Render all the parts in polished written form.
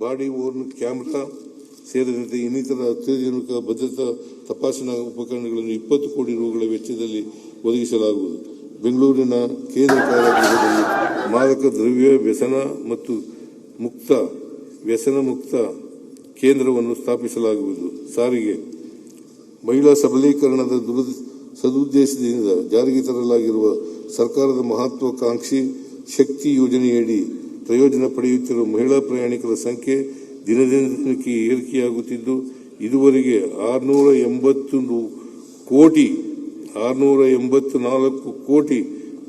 Body worn camera ಸೇರಿದಂತೆ ಇನ್ನಿತರ ಅತ್ಯಾಧುನಿಕ ಭದ್ರತಾ ತಪಾಸಣಾ ಉಪಕರಣಗಳನ್ನು 20 ಕೋಟಿ ರೂಗಳ ವೆಚ್ಚದಲ್ಲಿ ಒದಗಿಸಲಾಗುವುದು. ಬೆಂಗಳೂರಿನ ಕೇಂದ್ರ ಕಾರಾಗೃಹದಲ್ಲಿ ಮಾದಕ ದ್ರವ್ಯ ವ್ಯಸನ ಮುಕ್ತ ಕೇಂದ್ರವನ್ನು ಸ್ಥಾಪಿಸಲಾಗುವುದು. ಸಾರಿಗೆ ಮಹಿಳಾ ಸಬಲೀಕರಣದ ಸದುದ್ದೇಶದಿಂದ ಜಾರಿಗೆ ತರಲಾಗಿರುವ ಸರ್ಕಾರದ ಮಹತ್ವಾಕಾಂಕ್ಷಿ ಶಕ್ತಿ ಯೋಜನೆಯಡಿ ಪ್ರಯೋಜನ ಪಡೆಯುತ್ತಿರುವ ಮಹಿಳಾ ಪ್ರಯಾಣಿಕರ ಸಂಖ್ಯೆ ದಿನದಿನಕ್ಕೆ ಏರಿಕೆಯಾಗುತ್ತಿದ್ದು, ಇದುವರೆಗೆ 684 ಕೋಟಿ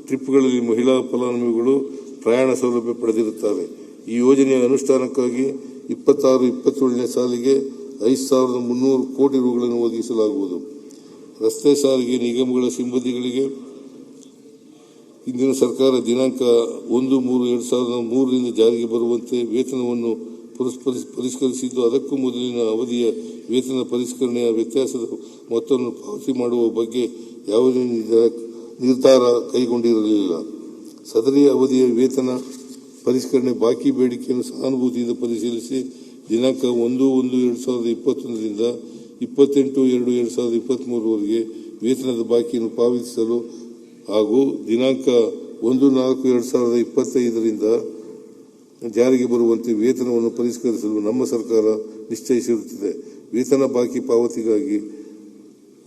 ಟ್ರಿಪ್ಗಳಲ್ಲಿ ಮಹಿಳಾ ಫಲಾನುಭವಿಗಳು ಪ್ರಯಾಣ ಸೌಲಭ್ಯ ಪಡೆದಿರುತ್ತಾರೆ. ಈ ಯೋಜನೆಯ ಅನುಷ್ಠಾನಕ್ಕಾಗಿ 26-27ನೇ ಸಾಲಿಗೆ 5,300 ಕೋಟಿ ರೂಗಳನ್ನು ಒದಗಿಸಲಾಗುವುದು. ರಸ್ತೆ ಸಾರಿಗೆ ನಿಗಮಗಳ ಸಿಬ್ಬಂದಿಗಳಿಗೆ ಇಂದಿನ ಸರ್ಕಾರ ದಿನಾಂಕ 1/3/2003 ಜಾರಿಗೆ ಬರುವಂತೆ ವೇತನವನ್ನು ಪರಿಷ್ಕರಿಸಿದ್ದು, ಅದಕ್ಕೂ ಮೊದಲಿನ ಅವಧಿಯ ವೇತನ ಪರಿಷ್ಕರಣೆಯ ವ್ಯತ್ಯಾಸದ ಮೊತ್ತವನ್ನು ಪಾವತಿ ಮಾಡುವ ಬಗ್ಗೆ ಯಾವುದೇ ನಿರ್ಧಾರ ಕೈಗೊಂಡಿರಲಿಲ್ಲ. ಸದರಿ ಅವಧಿಯ ವೇತನ ಪರಿಷ್ಕರಣೆ ಬಾಕಿ ಬೇಡಿಕೆಯನ್ನು ಸಹಾನುಭೂತಿಯಿಂದ ಪರಿಶೀಲಿಸಿ ದಿನಾಂಕ 1/1/2021ರಿಂದ 28/2/2023 ವೇತನದ ಬಾಕಿಯನ್ನು ಪಾವತಿಸಲು ಹಾಗೂ ದಿನಾಂಕ 1/4/2025ರಿಂದ ಜಾರಿಗೆ ಬರುವಂತೆ ವೇತನವನ್ನು ಪರಿಷ್ಕರಿಸಲು ನಮ್ಮ ಸರ್ಕಾರ ನಿಶ್ಚಯಿಸಿರುತ್ತದೆ. ವೇತನ ಬಾಕಿ ಪಾವತಿಗಾಗಿ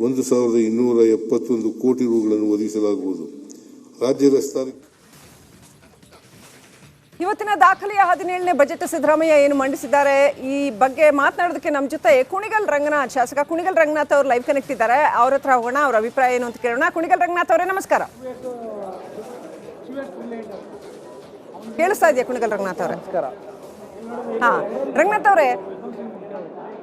1,271 ಕೋಟಿ ರೂಗಳನ್ನು ಒದಗಿಸಲಾಗುವುದು. ರಾಜ್ಯ ರಸ್ತೆ ಇವತ್ತಿನ ದಾಖಲೆಯ 17ನೇ ಬಜೆಟ್ ಸಿದ್ದರಾಮಯ್ಯ ಏನು ಮಂಡಿಸಿದ್ದಾರೆ, ಈ ಬಗ್ಗೆ ಮಾತನಾಡೋದಕ್ಕೆ ನಮ್ಮ ಜೊತೆ ಕುಣಿಗಲ್ ರಂಗನಾಥ್, ಶಾಸಕ ಕುಣಿಗಲ್ ರಂಗನಾಥ್ ಅವರು ಲೈವ್ ಕನೆಕ್ಟ್ ಇದ್ದಾರೆ. ಅವ್ರ ಹತ್ರ ಹೋಗೋಣ, ಅವ್ರ ಅಭಿಪ್ರಾಯ ಏನು ಅಂತ ಕೇಳೋಣ. ಕುಣಿಗಲ್ ರಂಗನಾಥ್ ಅವರೇ ನಮಸ್ಕಾರ. ಕೇಳಿಸ್ತಾ ಇದೆಯಾ ಕುಣಿಗಲ್ ರಂಗನಾಥ್ ಅವರೇ? ರಂಗನಾಥ್ ಅವರೇ,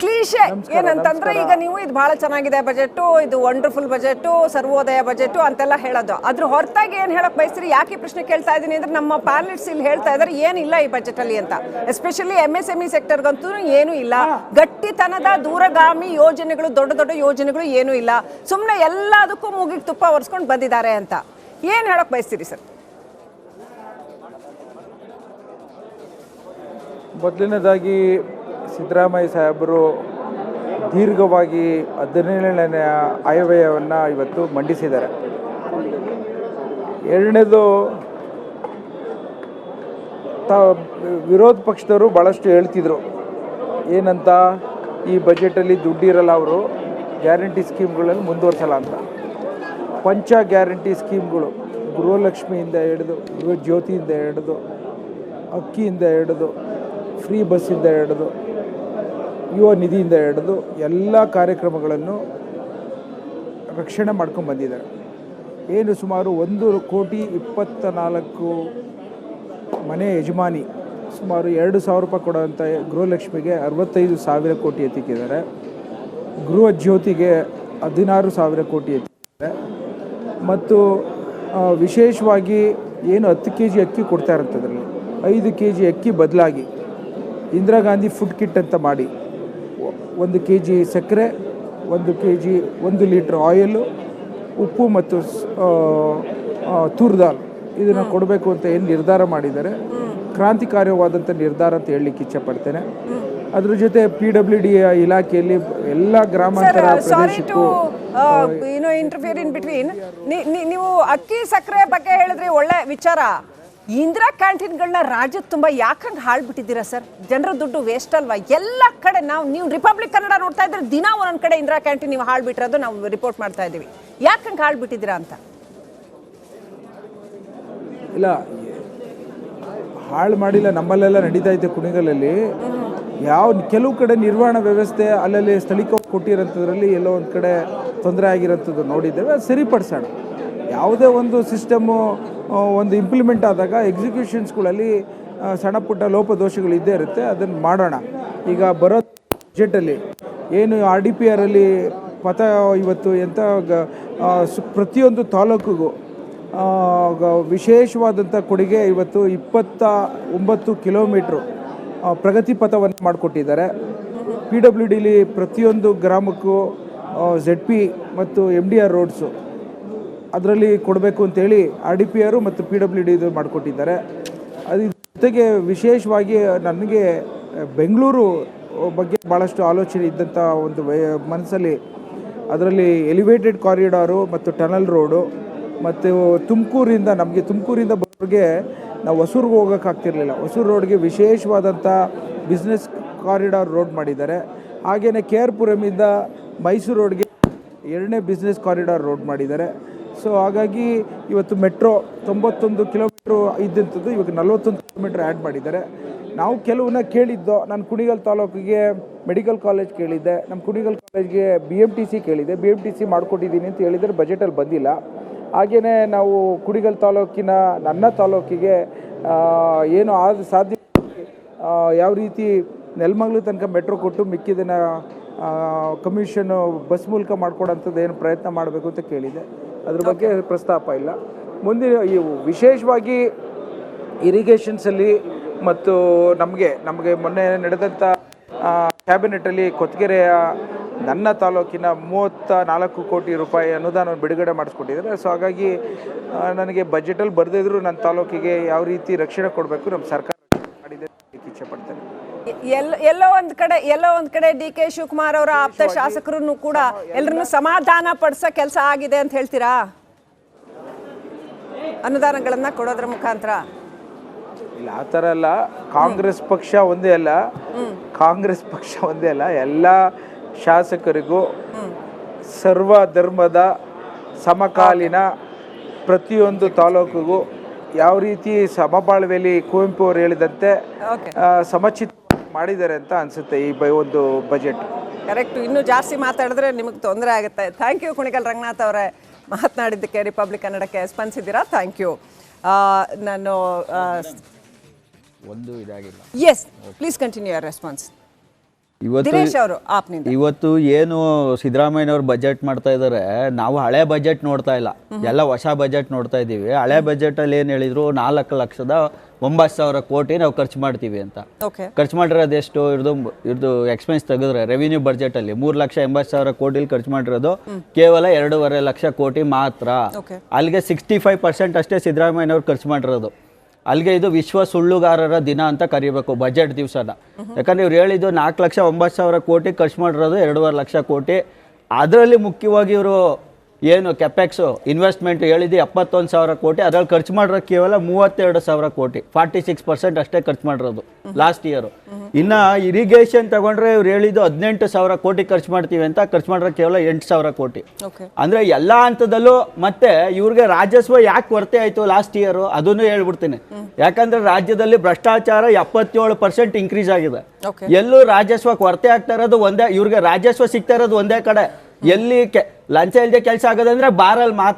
ಕ್ಲೀಶೆ ಏನಂತಂದ್ರೆ ಈಗ ನೀವು ಇದು ಬಹಳ ಚೆನ್ನಾಗಿದೆ ಬಜೆಟ್, ಇದು ವಂಡರ್ಫುಲ್ ಬಜೆಟ್, ಸರ್ವೋದಯ ಬಜೆಟ್ ಅಂತೆಲ್ಲ ಹೇಳೋದು. ಅದ್ರ ಹೊರತಾಗಿ ಏನ್ ಹೇಳಕ್ ಬಯಸ್ತೀರಿ? ಯಾಕೆ ಪ್ರಶ್ನೆ ಕೇಳ್ತಾ ಇದೀನಿ ಅಂದ್ರೆ ನಮ್ಮ ಪ್ಯಾನೆಲಿಟ್ಸ್ ಇಲ್ಲಿ ಹೇಳ್ತಾ ಇದಾರೆ ಏನಿಲ್ಲ ಈ ಬಜೆಟ್ ಅಲ್ಲಿ ಅಂತ. ಎಸ್ಪೆಷಲಿ MSME ಸೆಕ್ಟರ್ಗಂತೂ ಏನೂ ಇಲ್ಲ. ಗಟ್ಟಿತನದ ದೂರಗಾಮಿ ಯೋಜನೆಗಳು, ದೊಡ್ಡ ದೊಡ್ಡ ಯೋಜನೆಗಳು ಏನೂ ಇಲ್ಲ. ಸುಮ್ಮನೆ ಎಲ್ಲದಕ್ಕೂ ಮೂಗಿಗೆ ತುಪ್ಪ ಒರೆಸ್ಕೊಂಡು ಬಂದಿದ್ದಾರೆ ಅಂತ ಏನ್ ಹೇಳಕ್ ಬಯಸ್ತೀರಿ ಸರ್? ಮೊದಲನೇದಾಗಿ ಸಿದ್ದರಾಮಯ್ಯ ಸಾಹೇಬರು ದೀರ್ಘವಾಗಿ 17ನೇ ಆಯವ್ಯಯವನ್ನು ಇವತ್ತು ಮಂಡಿಸಿದ್ದಾರೆ. ಎರಡನೇದು, ವಿರೋಧ ಪಕ್ಷದವರು ಭಾಳಷ್ಟು ಹೇಳ್ತಿದ್ರು ಏನಂತ, ಈ ಬಜೆಟಲ್ಲಿ ದುಡ್ಡಿರಲ್ಲ, ಅವರು ಗ್ಯಾರಂಟಿ ಸ್ಕೀಮ್ಗಳಲ್ಲಿ ಮುಂದುವರ್ಸಲ್ಲ ಅಂತ. ಪಂಚ ಗ್ಯಾರಂಟಿ ಸ್ಕೀಮ್ಗಳು, ಗೃಹಲಕ್ಷ್ಮಿಯಿಂದ ಹಿಡಿದು, ಗೃಹ ಜ್ಯೋತಿಯಿಂದ ಹಿಡಿದು, ಅಕ್ಕಿಯಿಂದ ಹಿಡಿದು, ಫ್ರೀ ಬಸ್ಸಿಂದ ಹಿಡಿದು, ಯುವ ನಿಧಿಯಿಂದ ಹಿಡಿದು ಎಲ್ಲ ಕಾರ್ಯಕ್ರಮಗಳನ್ನು ರಕ್ಷಣೆ ಮಾಡ್ಕೊಂಡು ಬಂದಿದ್ದಾರೆ. ಏನು ಸುಮಾರು 1,24,00,000 ಮನೆ ಯಜಮಾನಿ ಸುಮಾರು 2,000 ರೂಪಾಯಿ ಕೊಡೋಂಥ ಗೃಹಲಕ್ಷ್ಮಿಗೆ 65,000 ಕೋಟಿ ಎತ್ತಿಕ್ಕಿದ್ದಾರೆ. ಗೃಹ ಜ್ಯೋತಿಗೆ 16,000 ಕೋಟಿ ಎತ್ತಿದ್ದಾರೆ. ಮತ್ತು ವಿಶೇಷವಾಗಿ ಏನು 10 kg ಅಕ್ಕಿ ಕೊಡ್ತಾ ಇರೋಂಥದ್ರಲ್ಲಿ 5 kg ಅಕ್ಕಿ ಬದಲಾಗಿ ಇಂದಿರಾ ಗಾಂಧಿ ಫುಡ್ ಕಿಟ್ ಅಂತ ಮಾಡಿ 1 kg ಸಕ್ಕರೆ, 1 kg 1 ಲೀಟ್ರ್ ಆಯಿಲು, ಉಪ್ಪು ಮತ್ತು ತೂರ್ ದಾಲ್ ಇದನ್ನು ಕೊಡಬೇಕು ಅಂತ ಏನು ನಿರ್ಧಾರ ಮಾಡಿದ್ದಾರೆ, ಕ್ರಾಂತಿಕಾರ್ಯವಾದಂಥ ನಿರ್ಧಾರ ಅಂತ ಹೇಳಲಿಕ್ಕೆ ಇಚ್ಛೆಪಡ್ತೇನೆ. ಅದ್ರ ಜೊತೆ PWD ಇಲಾಖೆಯಲ್ಲಿ ಎಲ್ಲ ಗ್ರಾಮಾಂತರ ಪ್ರದೇಶಕ್ಕೂ ಇಂಟರ್ಫಿಯರ್ ಇನ್ ಬಿಟ್ವೀನ್ ನೀವು ಅಕ್ಕಿ ಸಕ್ಕರೆ ಬಗ್ಗೆ ಹೇಳಿದ್ರೆ ಒಳ್ಳೆ ವಿಚಾರ. ಇಂದಿರಾ ಕ್ಯಾಂಟೀನ್ಗಳನ್ನ ರಾಜ್ಯದ ತುಂಬ ಯಾಕಂಗೆ ಹಾಳ್ಬಿಟ್ಟಿದ್ದೀರಾ ಸರ್? ಜನರ ದುಡ್ಡು ವೇಸ್ಟ್ ಅಲ್ವಾ? ಎಲ್ಲ ಕಡೆ ನೀವು ರಿಪಬ್ಲಿಕ್ ಕನ್ನಡ ನೋಡ್ತಾ ಇದ್ರೆ ದಿನ ಒಂದೊಂದು ಕಡೆ ಇಂದಿರಾ ಕ್ಯಾಂಟೀನ್ ನೀವು ಹಾಳ್ಬಿಟ್ಟಿರೋದು ನಾವು ರಿಪೋರ್ಟ್ ಮಾಡ್ತಾ ಇದ್ದೀವಿ. ಯಾಕಂಗೆ ಹಾಳ್ಬಿಟ್ಟಿದ್ದೀರಾ ಅಂತ? ಇಲ್ಲ, ಹಾಳು ಮಾಡಿಲ್ಲ, ನಮ್ಮಲ್ಲೆಲ್ಲ ನಡೀತಾ ಇದೆ. ಕುಣಿಗಲಲ್ಲಿ ಕೆಲವು ಕಡೆ ನಿರ್ವಹಣಾ ವ್ಯವಸ್ಥೆ ಅಲ್ಲಲ್ಲಿ ಸ್ಥಳೀಕವಾಗಿ ಕೊಟ್ಟಿರೋಂಥದ್ರಲ್ಲಿ ಎಲ್ಲೋ ಒಂದು ಕಡೆ ತೊಂದರೆ ಆಗಿರೋಂಥದ್ದು ನೋಡಿದ್ದೇವೆ. ಅದು ಸರಿಪಡಿಸೋಣ. ಯಾವುದೇ ಒಂದು ಸಿಸ್ಟಮು ಒಂದು ಇಂಪ್ಲಿಮೆಂಟ್ ಆದಾಗ ಎಕ್ಸಿಕ್ಯೂಷನ್ಸ್ಗಳಲ್ಲಿ ಸಣ್ಣ ಪುಟ್ಟ ಲೋಪದೋಷಗಳು ಇದ್ದೇ ಇರುತ್ತೆ, ಅದನ್ನು ಮಾಡೋಣ. ಈಗ ಬರೋ ಬಜೆಟಲ್ಲಿ ಏನು RDPR ಅಲ್ಲಿ ಪಥ ಇವತ್ತು ಎಂಥ ಪ್ರತಿಯೊಂದು ತಾಲೂಕಿಗೂ ವಿಶೇಷವಾದಂಥ ಕೊಡುಗೆ ಇವತ್ತು 29 ಕಿಲೋಮೀಟ್ರು ಪ್ರಗತಿ ಪಥವನ್ನು ಮಾಡಿಕೊಟ್ಟಿದ್ದಾರೆ. PWDಲಿ ಪ್ರತಿಯೊಂದು ಗ್ರಾಮಕ್ಕೂ ZP ಮತ್ತು MDR ರೋಡ್ಸು ಅದರಲ್ಲಿ ಕೊಡಬೇಕು ಅಂತೇಳಿ RDPR ಮತ್ತು PWD ಇದು ಮಾಡಿಕೊಟ್ಟಿದ್ದಾರೆ. ಅದ್ರ ಜೊತೆಗೆ ವಿಶೇಷವಾಗಿ ನನಗೆ ಬೆಂಗಳೂರು ಬಗ್ಗೆ ಭಾಳಷ್ಟು ಆಲೋಚನೆ ಇದ್ದಂಥ ಒಂದು ಮನಸ್ಸಲ್ಲಿ ಅದರಲ್ಲಿ ಎಲಿವೇಟೆಡ್ ಕಾರಿಡಾರು ಮತ್ತು ಟನಲ್ ರೋಡು ಮತ್ತು ತುಮಕೂರಿಂದ ಬರೋರಿಗೆ ನಾವು ಹೊಸೂರಿಗೆ ಹೋಗೋಕ್ಕಾಗ್ತಿರ್ಲಿಲ್ಲ. ಹೊಸೂರು ರೋಡ್ಗೆ ವಿಶೇಷವಾದಂಥ ಬಿಸ್ನೆಸ್ ಕಾರಿಡಾರ್ ರೋಡ್ ಮಾಡಿದ್ದಾರೆ. ಹಾಗೆಯೇ ಕೆ ಆರ್ ಪುರಮಿಂದ ಮೈಸೂರು ರೋಡ್ಗೆ 2ನೇ ಬಿಸ್ನೆಸ್ ಕಾರಿಡಾರ್ ರೋಡ್ ಮಾಡಿದ್ದಾರೆ. ಸೊ ಹಾಗಾಗಿ ಇವತ್ತು ಮೆಟ್ರೋ 91 ಕಿಲೋಮೀಟ್ರು ಇದ್ದಂಥದ್ದು ಇವಾಗ 41 ಕಿಲೋಮೀಟ್ರ್ ಆ್ಯಡ್ ಮಾಡಿದ್ದಾರೆ. ನಾವು ಕೆಲವನ್ನ ಕೇಳಿದ್ದು, ನಾನು ಕುಣಿಗಲ್ ತಾಲೂಕಿಗೆ ಮೆಡಿಕಲ್ ಕಾಲೇಜ್ ಕೇಳಿದ್ದೆ, ನಮ್ಮ ಕುಣಿಗಲ್ ಕಾಲೇಜ್ಗೆ BMTC ಕೇಳಿದ್ದೆ, BMTC ಮಾಡಿಕೊಟ್ಟಿದ್ದೀನಿ ಅಂತ ಹೇಳಿದರೆ ಬಜೆಟಲ್ಲಿ ಬಂದಿಲ್ಲ. ಹಾಗೆಯೇ ನಾವು ಕುಣಿಗಲ್ ತಾಲೂಕಿನ ನನ್ನ ತಾಲೂಕಿಗೆ ಏನು ಸಾಧ್ಯ ಯಾವ ರೀತಿ ನೆಲಮಂಗಲ ತನಕ ಮೆಟ್ರೋ ಕೊಟ್ಟು ಮಿಕ್ಕಿದನ್ನು ಕಮಿಷನ್ನು ಬಸ್ ಮೂಲಕ ಮಾಡ್ಕೊಡೋಂಥದ್ದು ಏನು ಪ್ರಯತ್ನ ಮಾಡಬೇಕು ಅಂತ ಕೇಳಿದೆ. ಅದ್ರ ಬಗ್ಗೆ ಪ್ರಸ್ತಾಪ ಇಲ್ಲ. ಮುಂದಿನ ಇವು ವಿಶೇಷವಾಗಿ ಇರಿಗೇಷನ್ಸಲ್ಲಿ ಮತ್ತು ನಮಗೆ ಮೊನ್ನೆ ನಡೆದಂಥ ಕ್ಯಾಬಿನೆಟಲ್ಲಿ ಕೊತ್ಗೆರೆಯ ನನ್ನ ತಾಲೂಕಿನ 34 ಕೋಟಿ ರೂಪಾಯಿ ಅನುದಾನವನ್ನು ಬಿಡುಗಡೆ ಮಾಡಿಸ್ಕೊಟ್ಟಿದ್ದಾರೆ. ಸೊ ಹಾಗಾಗಿ ನನಗೆ ಬಜೆಟಲ್ಲಿ ಬರೆದಿದ್ರು ನನ್ನ ತಾಲೂಕಿಗೆ ಯಾವ ರೀತಿ ರಕ್ಷಣೆ ಕೊಡಬೇಕು ನಮ್ಮ ಸರ್ಕಾರ ಮಾಡಿದೆ ಇಚ್ಛೆ ಪಡ್ತೇನೆ. ಎಲ್ಲೋ ಒಂದ್ ಕಡೆ ಡಿ ಕೆ ಶಿವಕುಮಾರ್ ಅವರ ಆಪ್ತ ಶಾಸಕರನ್ನು ಕೂಡ ಎಲ್ಲರನ್ನು ಸಮಾಧಾನ ಪಡಿಸೋ ಕೆಲಸ ಆಗಿದೆ ಅಂತ ಹೇಳ್ತೀರಾ? ಅನುದಾನಗಳನ್ನ ಕೊಡೋದ್ರ ಮುಖಾಂತರ ಇಲ್ಲ, ಆ ಥರ ಅಲ್ಲ. ಕಾಂಗ್ರೆಸ್ ಪಕ್ಷ ಒಂದೇ ಅಲ್ಲ, ಎಲ್ಲ ಶಾಸಕರಿಗೂ ಸರ್ವ ಧರ್ಮದ ಸಮಕಾಲೀನ ಪ್ರತಿಯೊಂದು ತಾಲೂಕಿಗೂ ಯಾವ ರೀತಿ ಸಮಬಾಳ್ವೆಯಲ್ಲಿ ಕುವೆಂಪು ಅವರು ಹೇಳಿದಂತೆ ಸಮಚಿತ್ತ ಮಾಡಿದ್ದಾರೆ ಅಂತ ಅನಿಸುತ್ತೆ ಈ ಒಂದು ಬಜೆಟ್. ಕರೆಕ್ಟ್. ಇನ್ನೂ ಜಾಸ್ತಿ ಮಾತಾಡಿದ್ರೆ ನಿಮಗೆ ತೊಂದರೆ ಆಗುತ್ತೆ. ಥ್ಯಾಂಕ್ ಯು ಕುಣಿಗಲ್ ರಂಗನಾಥ್ ಅವರೇ, ಮಾತನಾಡಿದ್ದಕ್ಕೆ ರಿಪಬ್ಲಿಕ್ ಕನ್ನಡಕ್ಕೆ ಸ್ಪಂದಿಸಿದ್ದೀರಾ. Thank you. ನಾನು ಒಂದು ಇದಾಗಿಲ್ಲ. Yes, please continue your response. ಇವತ್ತು ಏನು ಸಿದ್ದರಾಮಯ್ಯನವ್ರು ಬಜೆಟ್ ಮಾಡ್ತಾ ಇದ್ದಾರೆ, ನಾವು ಹಳೆ ಬಜೆಟ್ ನೋಡ್ತಾ ಇಲ್ಲ, ಎಲ್ಲ ಹೊಸ ಬಜೆಟ್ ನೋಡ್ತಾ ಇದ್ದೀವಿ. ಹಳೆ ಬಜೆಟಲ್ಲಿ ಏನು ಹೇಳಿದ್ರು, 4,09,000 ಕೋಟಿ ನಾವು ಖರ್ಚು ಮಾಡ್ತೀವಿ ಅಂತ. ಖರ್ಚು ಮಾಡಿರೋದು ಎಷ್ಟು? ಇರ್ದು ಎಕ್ಸ್ಪೆನ್ಸ್ ತೆಗೆದ್ರೆ ರೆವಿನ್ಯೂ ಬಜೆಟಲ್ಲಿ 3,80,000 ಕೋಟಿಲಿ ಖರ್ಚು ಮಾಡಿರೋದು ಕೇವಲ 2.5 ಲಕ್ಷ ಕೋಟಿ ಮಾತ್ರ. ಅಲ್ಲಿಗೆ 65% ಅಷ್ಟೇ ಸಿದ್ದರಾಮಯ್ಯನವ್ರು ಖರ್ಚು ಮಾಡಿರೋದು. ಅಲ್ಲಿಗೆ ಇದು ವಿಶ್ವ ಸುಳ್ಳುಗಾರರ ದಿನ ಅಂತ ಕರಿಬೇಕು ಬಜೆಟ್ ದಿವಸನ. ಯಾಕಂದ್ರೆ ಇವ್ರು ಹೇಳಿದ್ದು 4,09,000 ಕೋಟಿ ಖರ್ಚು ಮಾಡಿರೋದು 2.5 ಲಕ್ಷ ಕೋಟಿ. ಅದರಲ್ಲಿ ಮುಖ್ಯವಾಗಿ ಇವರು ಏನು ಕೆಪೆಕ್ಸು ಇನ್ವೆಸ್ಟ್ಮೆಂಟ್ ಹೇಳಿದ್ದು 71,000 ಕೋಟಿ, ಅದರಲ್ಲಿ ಖರ್ಚು ಮಾಡಿರೋದು ಕೇವಲ 32,000 ಕೋಟಿ, 46% ಅಷ್ಟೇ ಖರ್ಚು ಮಾಡಿರೋದು ಲಾಸ್ಟ್ ಇಯರು. ಇನ್ನು ಇರಿಗೇಷನ್ ತಗೊಂಡ್ರೆ ಇವ್ರು ಹೇಳಿದ್ದು 18,000 ಕೋಟಿ ಖರ್ಚು ಮಾಡ್ತೀವಿ ಅಂತ, ಖರ್ಚು ಮಾಡಿರೋ ಕೇವಲ 8,000 ಕೋಟಿ. ಅಂದರೆ ಎಲ್ಲ ಹಂತದಲ್ಲೂ ಮತ್ತೆ ಇವ್ರಿಗೆ ರಾಜಸ್ವ ಯಾಕೆ ಕೊರತೆ ಆಯಿತು ಲಾಸ್ಟ್ ಇಯರು ಅದನ್ನು ಹೇಳ್ಬಿಡ್ತೀನಿ. ಯಾಕಂದ್ರೆ ರಾಜ್ಯದಲ್ಲಿ ಭ್ರಷ್ಟಾಚಾರ 77% ಇನ್ಕ್ರೀಸ್ ಆಗಿದೆ. ಎಲ್ಲೂ ರಾಜಸ್ವ ಕೊರತೆ ಆಗ್ತಾ ಇರೋದು ಒಂದೇ, ಇವ್ರಿಗೆ ರಾಜಸ್ವ ಸಿಗ್ತಾ ಇರೋದು ಒಂದೇ ಕಡೆ. ಎಲ್ಲಿ ಲಂಚ ಇಲ್ಲದೆ ಕೆಲಸ ಆಗೋದಂದ್ರೆ ಬಾರಲ್ಲಿ ಮಾತ್ರ.